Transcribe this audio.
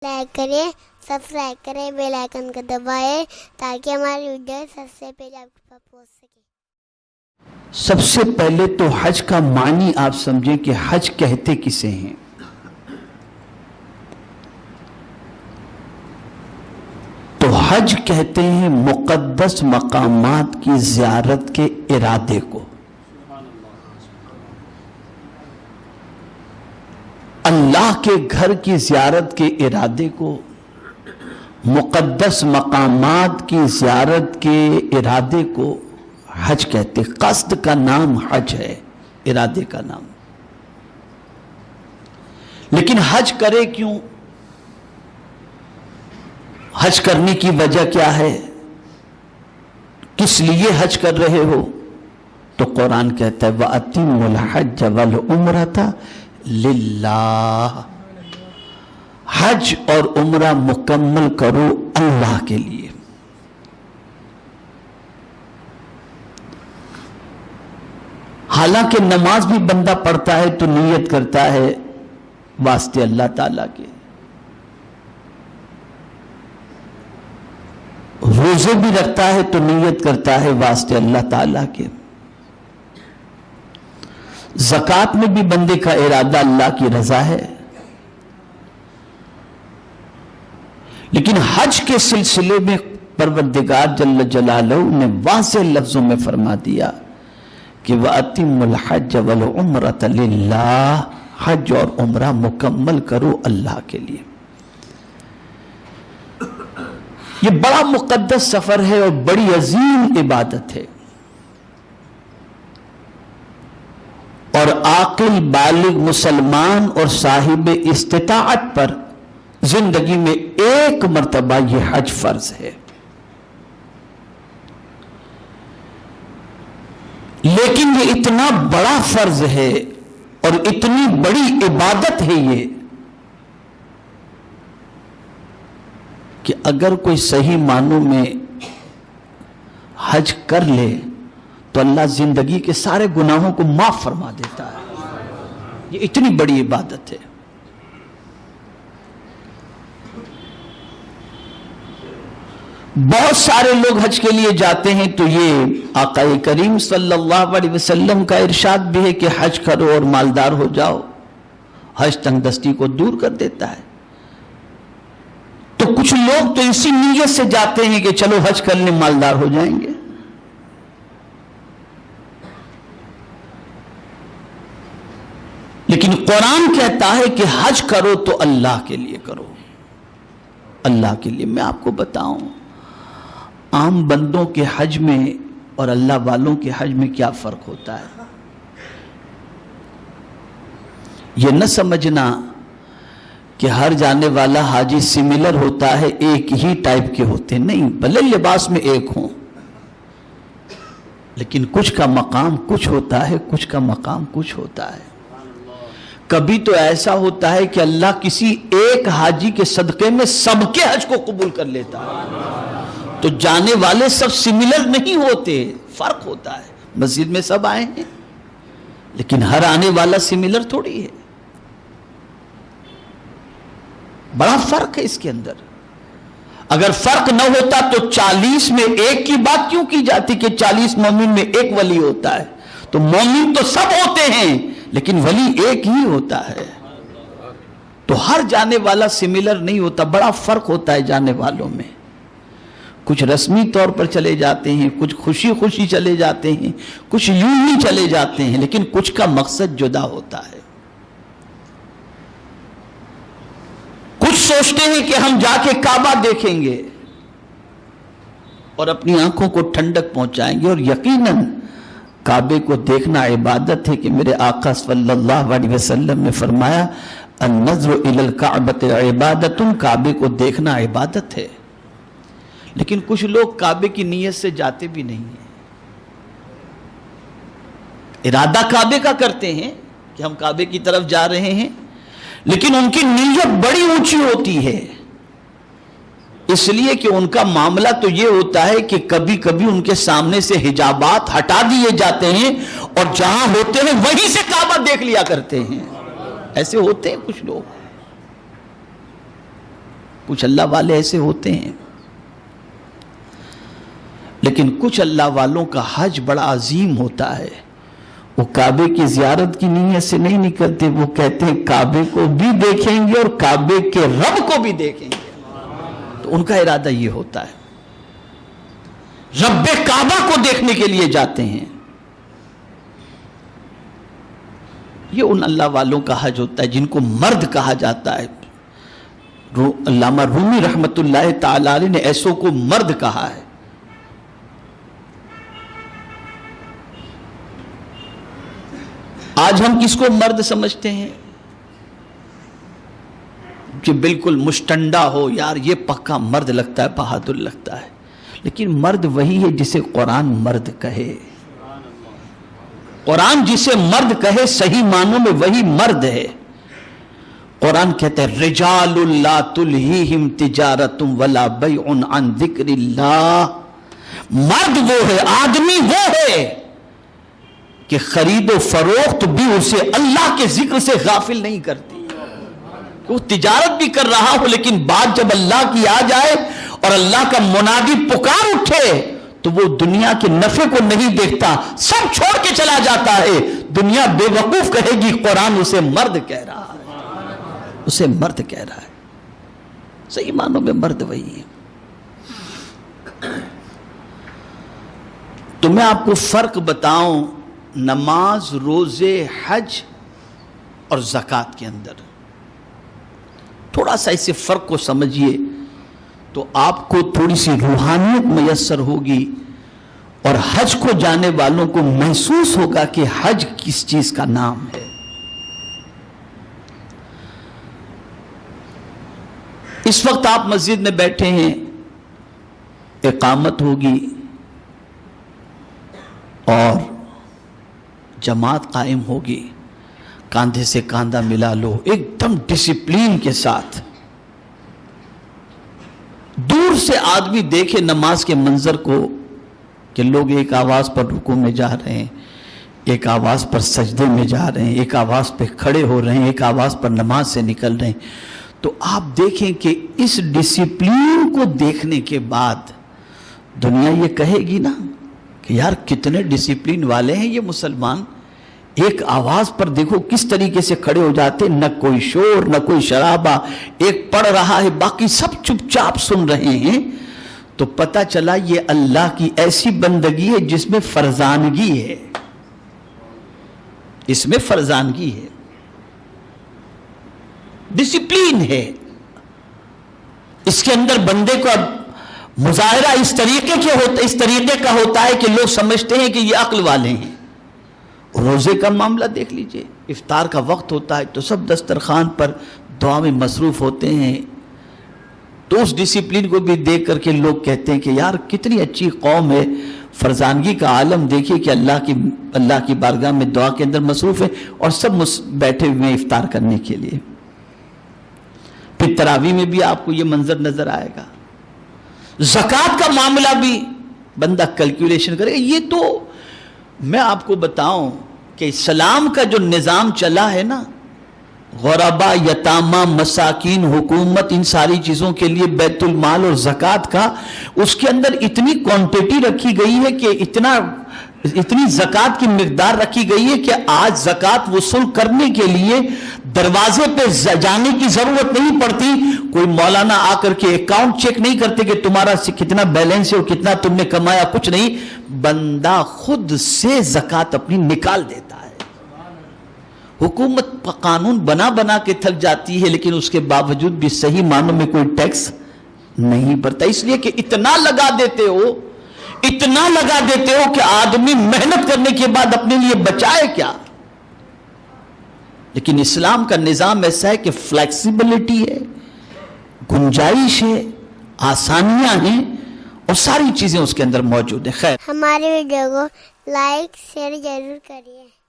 Like کریں، subscribe کریں، bell icon کو دبائیں تاکہ ہماری ویڈیو سب سے پہلے آپ کے پاس پہنچ سکے۔ سب سے پہلے تو حج کا معنی آپ سمجھیں کہ حج کہتے کسے ہیں۔ تو حج کہتے ہیں مقدس مقامات کی زیارت کے ارادے کو، اللہ کے گھر کی زیارت کے ارادے کو، مقدس مقامات کی زیارت کے ارادے کو حج کہتے۔ قصد کا نام حج ہے، ارادے کا نام۔ لیکن حج کرے کیوں؟ حج کرنے کی وجہ کیا ہے؟ کس لیے حج کر رہے ہو؟ تو قرآن کہتا ہے وَأَتِمُّ الْحَجَّ وَالْعُمْرَةَ لِلَّهِ، حج اور عمرہ مکمل کرو اللہ کے لیے۔ حالانکہ نماز بھی بندہ پڑھتا ہے تو نیت کرتا ہے واسطے اللہ تعالیٰ کے، روزے بھی رکھتا ہے تو نیت کرتا ہے واسطے اللہ تعالیٰ کے، زکوٰۃ میں بھی بندے کا ارادہ اللہ کی رضا ہے۔ لیکن حج کے سلسلے میں پروردگار جل جلالہ نے واضح لفظوں میں فرما دیا کہ وَأَتِمُّ الْحَجَّ وَالْعُمْرَةَ لِلَّهِ، حج اور عمرہ مکمل کرو اللہ کے لیے۔ یہ بڑا مقدس سفر ہے اور بڑی عظیم عبادت ہے، اور عاقل بالغ مسلمان اور صاحب استطاعت پر زندگی میں ایک مرتبہ یہ حج فرض ہے۔ لیکن یہ اتنا بڑا فرض ہے اور اتنی بڑی عبادت ہے یہ کہ اگر کوئی صحیح معنوں میں حج کر لے تو اللہ زندگی کے سارے گناہوں کو معاف فرما دیتا ہے۔ یہ اتنی بڑی عبادت ہے۔ بہت سارے لوگ حج کے لیے جاتے ہیں تو یہ آقا کریم صلی اللہ علیہ وسلم کا ارشاد بھی ہے کہ حج کرو اور مالدار ہو جاؤ۔ حج تنگ دستی کو دور کر دیتا ہے۔ تو کچھ لوگ تو اسی نیت سے جاتے ہیں کہ چلو حج کرنے مالدار ہو جائیں گے۔ لیکن قرآن کہتا ہے کہ حج کرو تو اللہ کے لیے کرو، اللہ کے لیے۔ میں آپ کو بتاؤں عام بندوں کے حج میں اور اللہ والوں کے حج میں کیا فرق ہوتا ہے۔ یہ نہ سمجھنا کہ ہر جانے والا حاجی سملر ہوتا ہے، ایک ہی ٹائپ کے ہوتے ہیں، نہیں، بھلے لباس میں ایک ہوں لیکن کچھ کا مقام کچھ ہوتا ہے، کچھ کا مقام کچھ ہوتا ہے۔ کبھی تو ایسا ہوتا ہے کہ اللہ کسی ایک حاجی کے صدقے میں سب کے حج کو قبول کر لیتا ہے۔ تو جانے والے سب سملر نہیں ہوتے، فرق ہوتا ہے۔ مسجد میں سب آئے ہیں لیکن ہر آنے والا سملر تھوڑی ہے، بڑا فرق ہے اس کے اندر۔ اگر فرق نہ ہوتا تو 40 میں ایک کی بات کیوں کی جاتی کہ 40 مومن میں ایک ولی ہوتا ہے؟ تو مومن تو سب ہوتے ہیں لیکن ولی ایک ہی ہوتا ہے۔ تو ہر جانے والا سملر نہیں ہوتا، بڑا فرق ہوتا ہے جانے والوں میں۔ کچھ رسمی طور پر چلے جاتے ہیں، کچھ خوشی خوشی چلے جاتے ہیں، کچھ یوں ہی چلے جاتے ہیں، لیکن کچھ کا مقصد جدا ہوتا ہے۔ کچھ سوچتے ہیں کہ ہم جا کے کعبہ دیکھیں گے اور اپنی آنکھوں کو ٹھنڈک پہنچائیں گے، اور یقیناً کعبے کو دیکھنا عبادت ہے کہ میرے آقا صلی اللہ علیہ وسلم نے فرمایا النظر الی الکعبۃ عبادۃ، کعبے کو دیکھنا عبادت ہے۔ لیکن کچھ لوگ کعبے کی نیت سے جاتے بھی نہیں ہیں، ارادہ کعبے کا کرتے ہیں کہ ہم کعبے کی طرف جا رہے ہیں، لیکن ان کی نیت بڑی اونچی ہوتی ہے، اس لیے کہ ان کا معاملہ تو یہ ہوتا ہے کہ کبھی کبھی ان کے سامنے سے حجابات ہٹا دیے جاتے ہیں اور جہاں ہوتے ہیں وہیں سے کعبہ دیکھ لیا کرتے ہیں۔ ایسے ہوتے ہیں کچھ لوگ۔ کچھ اللہ والے ایسے ہوتے ہیں، لیکن کچھ اللہ والوں کا حج بڑا عظیم ہوتا ہے. وہ کعبے کی زیارت کی نیت سے نہیں نکلتے، وہ کہتے ہیں کعبے کو بھی دیکھیں گے اور کعبے کے رب کو بھی دیکھیں گے. تو ان کا ارادہ یہ ہوتا ہے، رب کعبہ کو دیکھنے کے لیے جاتے ہیں. یہ ان اللہ والوں کا حج ہوتا ہے جن کو مرد کہا جاتا ہے. علامہ رومی رحمت اللہ تعالی علیہ نے ایسوں کو مرد کہا ہے. آج ہم کس کو مرد سمجھتے ہیں؟ کہ بالکل مشٹنڈا ہو، یار یہ پکا مرد لگتا ہے، بہادر لگتا ہے. لیکن مرد وہی ہے جسے قرآن مرد کہے. قرآن جسے مرد کہے صحیح معنوں میں وہی مرد ہے. قرآن کہتا ہے رجال لا تلہیہم تجارت ولا بیع عن ذکر اللہ. مرد وہ ہے، آدمی وہ ہے کہ خرید و فروخت بھی اسے اللہ کے ذکر سے غافل نہیں کرتی. وہ تجارت بھی کر رہا ہو لیکن بات جب اللہ کی آ جائے اور اللہ کا منادی پکار اٹھے تو وہ دنیا کے نفع کو نہیں دیکھتا، سب چھوڑ کے چلا جاتا ہے. دنیا بے وقوف کہے گی، قرآن اسے مرد کہہ رہا ہے، اسے مرد کہہ رہا ہے. صحیح معنوں میں مرد وہی ہے. تو میں آپ کو فرق بتاؤں نماز، روزے، حج اور زکوٰۃ کے اندر. تھوڑا سا اسے فرق کو سمجھیے تو آپ کو تھوڑی سی روحانیت میسر ہوگی اور حج کو جانے والوں کو محسوس ہوگا کہ حج کس چیز کا نام ہے. اس وقت آپ مسجد میں بیٹھے ہیں، اقامت ہوگی اور جماعت قائم ہوگی. کاندھے سے کاندھا ملا لو، ایک دم ڈسپلین کے ساتھ. دور سے آدمی دیکھے نماز کے منظر کو کہ لوگ ایک آواز پر رکوع میں جا رہے ہیں، ایک آواز پر سجدے میں جا رہے ہیں، ایک آواز پہ کھڑے ہو رہے ہیں، ایک آواز پر نماز سے نکل رہے ہیں. تو آپ دیکھیں کہ اس ڈسپلین کو دیکھنے کے بعد دنیا یہ کہے گی نا کہ یار کتنے ڈسپلین والے ہیں یہ مسلمان. ایک آواز پر دیکھو کس طریقے سے کھڑے ہو جاتے، نہ کوئی شور نہ کوئی شرابہ، ایک پڑھ رہا ہے باقی سب چپ چاپ سن رہے ہیں. تو پتہ چلا یہ اللہ کی ایسی بندگی ہے جس میں فرزانگی ہے، اس میں فرزانگی ہے، ڈسپلین ہے. اس کے اندر بندے کو مظاہرہ اس طریقے کا ہوتا ہے کہ لوگ سمجھتے ہیں کہ یہ عقل والے ہیں. روزے کا معاملہ دیکھ لیجئے، افطار کا وقت ہوتا ہے تو سب دسترخوان پر دعا میں مصروف ہوتے ہیں. تو اس ڈسپلین کو بھی دیکھ کر کے لوگ کہتے ہیں کہ یار کتنی اچھی قوم ہے. فرزانگی کا عالم دیکھیے کہ اللہ کی بارگاہ میں دعا کے اندر مصروف ہے اور سب بیٹھے ہوئے ہیں افطار کرنے کے لیے. پھر تراویح میں بھی آپ کو یہ منظر نظر آئے گا. زکوٰۃ کا معاملہ بھی بندہ کیلکولیشن کرے گا. یہ تو میں آپ کو بتاؤں کہ اسلام کا جو نظام چلا ہے نا، غربا، یتامہ، مساکین، حکومت، ان ساری چیزوں کے لیے بیت المال اور زکوٰۃ کا، اس کے اندر اتنی کوانٹیٹی رکھی گئی ہے کہ اتنی زکوٰۃ کی مقدار رکھی گئی ہے کہ آج زکوٰۃ وصول کرنے کے لیے دروازے پہ جانے کی ضرورت نہیں پڑتی. کوئی مولانا آ کر کے اکاؤنٹ چیک نہیں کرتے کہ تمہارا کتنا بیلنس ہے اور کتنا تم نے کمایا، کچھ نہیں. بندہ خود سے زکوٰۃ اپنی نکال دیتا ہے. حکومت قانون بنا کے تھک جاتی ہے لیکن اس کے باوجود بھی صحیح معنوں میں کوئی ٹیکس نہیں بھرتا، اس لیے کہ اتنا لگا دیتے ہو کہ آدمی محنت کرنے کے بعد اپنے لیے بچائے کیا. لیکن اسلام کا نظام ایسا ہے کہ فلیکسیبلٹی ہے، گنجائش ہے، آسانیاں ہیں اور ساری چیزیں اس کے اندر موجود ہیں. خیر، ہمارے ویڈیو کو لائک شیئر ضرور کریے.